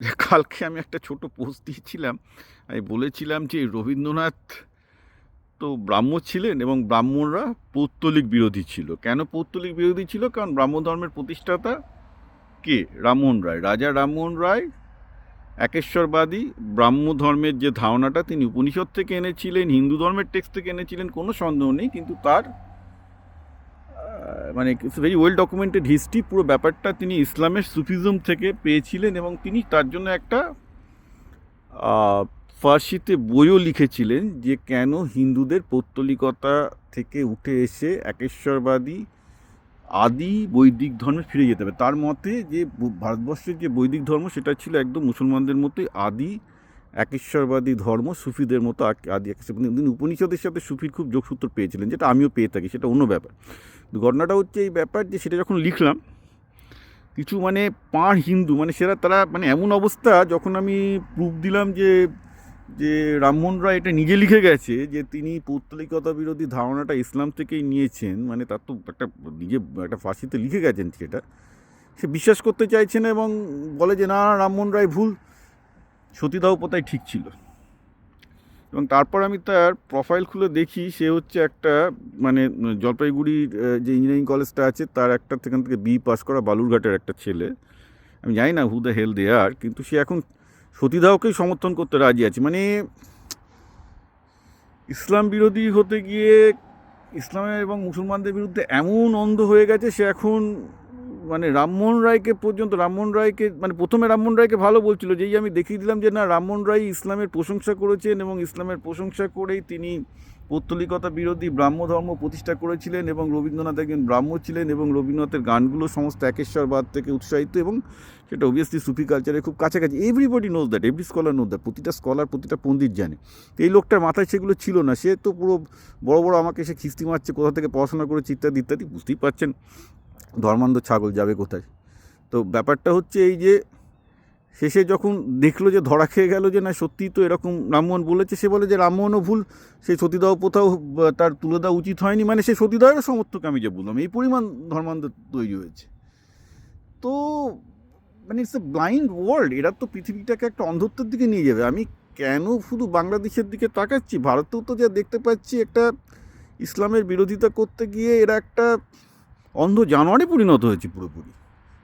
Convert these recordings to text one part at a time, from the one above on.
কালকে আমি একটা ছোট পোস্ট দিয়েছিলাম। আমি বলেছিলাম যে রবীন্দ্রনাথ তো ব্রাহ্ম ছিলেন এবং ব্রাহ্মণরা পৌত্তলিক বিরোধী ছিল। কেন পৌত্তলিক বিরোধী ছিল? কারণ ব্রাহ্ম ধর্মের প্রতিষ্ঠাতা কে? রামমোহন রায়। রাজা রামমোহন রায় একেশ্বরবাদী ব্রাহ্ম ধর্মের যে ধারণাটা তিনি উপনিষদ থেকে এনেছিলেন, হিন্দু ধর্মের টেক্সট থেকে এনেছিলেন, কোনো সন্দেহ নেই। কিন্তু তার মানে it's very well documented history. পুরো ব্যাপারটা তিনি ইসলামের সুফিজম থেকে পেয়েছিলেন এবং তিনি তার জন্য একটা ফার্সিতে বইও লিখেছিলেন যে কেন হিন্দুদের পৌত্তলিকতা থেকে উঠে এসে একেশ্বরবাদী আদি বৈদিক ধর্মে ফিরে যেতে হবে। তার মতে যে ভারতবর্ষের যে বৈদিক ধর্ম সেটা ছিল একদম মুসলমানদের মতোই আদি একেশ্বরবাদী ধর্ম, সুফিদের মতো আদি একেশ্বরবাদী। তিনি উপনিষদের সাথে সুফির খুব যোগসূত্র পেয়েছিলেন, যেটা আমিও পেয়ে থাকি, সেটা অন্য ব্যাপার। ঘটনাটা হচ্ছে এই ব্যাপার যে সেটা যখন লিখলাম, কিছু মানে পাঁড় হিন্দু মানে তারা মানে এমন অবস্থা, যখন আমি প্রুফ দিলাম যে যে রামমোহন রায় এটা নিজে লিখে গেছে যে তিনি পৌত্তলিকতা বিরোধী ধারণাটা ইসলাম থেকেই নিয়েছেন, মানে তার তো একটা নিজে একটা ফার্সিতে লিখে গেছেন, সেটা সে বিশ্বাস করতে চাইছে না এবং বলে যে না, রামমোহন রায় ভুল, সতীদাহ প্রথাই ঠিক ছিল। এবং তারপর আমি তার প্রোফাইল খুলে দেখি, সে হচ্ছে একটা মানে জলপাইগুড়ির যে ইঞ্জিনিয়ারিং কলেজটা আছে তার একটা সেখান থেকে বি পাস করা বালুরঘাটের একটা ছেলে। আমি জানি না হু দ্য হেল দে আর, কিন্তু সে এখন সতীদাহকেই সমর্থন করতে রাজি আছে। মানে ইসলাম বিরোধী হতে গিয়ে ইসলামের এবং মুসলমানদের বিরুদ্ধে এমন অন্ধ হয়ে গেছে সে এখন মানে রামমোহন রায়কে পর্যন্ত, রামমোহন রায়কে মানে প্রথমে রামমোহন রায়কে ভালো বলছিল, যেই আমি দেখিয়ে দিলাম যে না, রামমোহন রায় ইসলামের প্রশংসা করেছেন এবং ইসলামের প্রশংসা করেই তিনি পৌত্তলিকতা বিরোধী ব্রাহ্ম ধর্ম প্রতিষ্ঠা করেছিলেন এবং রবীন্দ্রনাথ একজন ব্রাহ্ম ছিলেন এবং রবীন্দ্রনাথের গানগুলো সমস্ত একেশ্বরবাদ থেকে উৎসাহিত এবং সেটা অবভিয়াসলি সুফি কালচারের খুব কাছাকাছি। Everybody knows that, every scholar knows that, প্রতিটা স্কলার প্রতিটা পণ্ডিত জানে। তো এই লোকটার মাথায় সেগুলো ছিল না। সে তো পুরো বড় বড় আমাকে সে খিস্তি মারছে, কোথা থেকে পড়াশোনা করেছে ইত্যাদি ইত্যাদি। বুঝতেই পারছেন ধর্মান্ধ ছাগল যাবে কোথায়। তো ব্যাপারটা হচ্ছে এই যে শেষে যখন দেখলো যে ধরা খেয়ে গেল যে না সত্যিই তো এরকম রামমোহন বলেছে, সে বলে যে রামমোহনও ভুল, সেই সতীদাহ প্রথাও তার তুলে দেওয়া উচিত হয়নি। মানে সেই সতীদাহের সমর্থক আমি যে বললাম, এই পরিমাণ ধর্মান্ধ তৈরি হয়েছে। তো মানে ইটস এ ব্লাইন্ড ওয়ার্ল্ড। এরা তো পৃথিবীটাকে একটা অন্ধত্বের দিকে নিয়ে যাবে। আমি কেন শুধু বাংলাদেশের দিকে তাকাচ্ছি, ভারতেও তো যা দেখতে পাচ্ছি, একটা ইসলামের বিরোধিতা করতে গিয়ে এরা একটা অন্ধ জানোয়ারে পরিণত হয়েছে পুরোপুরি।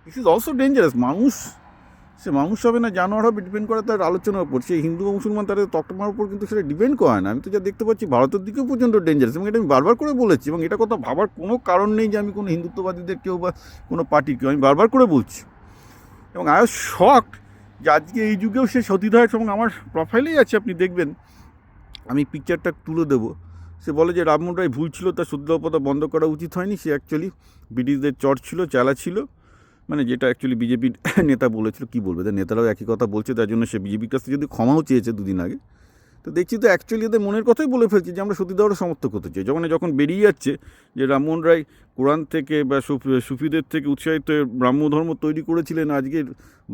This is also dangerous. সে মানুষ হবে না জানোয়ার হবে ডিপেন্ড করে তার আলোচনার উপর। সে হিন্দু বা মুসলমান তাদের তকমার উপর কিন্তু সেটা ডিপেন্ড করে না। আমি তো যা দেখতে পাচ্ছি ভারতের দিকেও পর্যন্ত ডেঞ্জারাস, এবং এটা আমি বারবার করে বলেছি এবং এটা কথা ভাবার কোনো কারণ নেই যে আমি কোনো হিন্দুত্ববাদীদের কেউ বা কোনো পার্টির কেউ, আমি বারবার করে বলছি। এবং আই ওয়াজ শকড যে আজকে এই যুগেও সে সতীদাহের, এবং আমার প্রোফাইলেই আছে, আপনি দেখবেন, আমি পিকচারটা তুলে দেবো। সে বলে যে রামমোহন রায় ভুল ছিল, তার সতীদাহ প্রথা বন্ধ করা উচিত হয়নি, সে অ্যাকচুয়ালি ব্রিটিশদের চর ছিল, চালা ছিল, মানে যেটা অ্যাকচুয়ালি বিজেপির নেতা বলেছিল। কী বলবে, তার নেতারাও একই কথা বলছে, তার জন্য সে বিজেপির কাছ থেকে যদি ক্ষমাও চেয়েছে দুদিন আগে। তো দেখছি তো অ্যাকচুয়ালি এদের মনের কথাই বলে ফেলছে যে আমরা সতীদাহটা সমর্থন করতে চাই। যখন বেরিয়ে যাচ্ছে যে রামমোহন রায় কোরআন থেকে বা সুফিদের থেকে উৎসাহিত ব্রাহ্ম ধর্ম তৈরি করেছিলেন, আজকের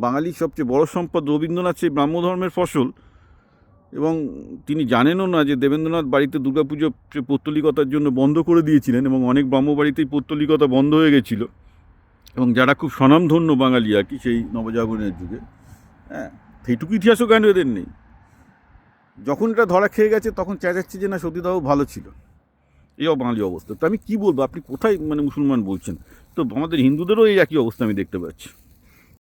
বাঙালির সবচেয়ে বড় সম্পদ রবীন্দ্রনাথ সেই ব্রাহ্ম ধর্মের ফসল, এবং তিনি জানেনও না যে দেবেন্দ্রনাথ বাড়িতে দুর্গাপুজো পৌত্তলিকতার জন্য বন্ধ করে দিয়েছিলেন এবং অনেক ব্রাহ্ম বাড়িতেই পৌত্তলিকতা বন্ধ হয়ে গেছিলো, এবং যারা খুব স্বনামধন্য বাঙালি আর কি সেই নবজাগরণের যুগে, হ্যাঁ, সেইটুকু ইতিহাসও জ্ঞান এদের নেই। যখন এটা ধরা খেয়ে গেছে তখন চেঁচাচ্ছে যে না সতীদাহ ভালো ছিল। এই বাঙালি অবস্থা। তো আমি কী বলবো, আপনি কোথায় মানে মুসলমান বলছেন? তো আমাদের হিন্দুদেরও এই একই অবস্থা আমি দেখতে পাচ্ছি।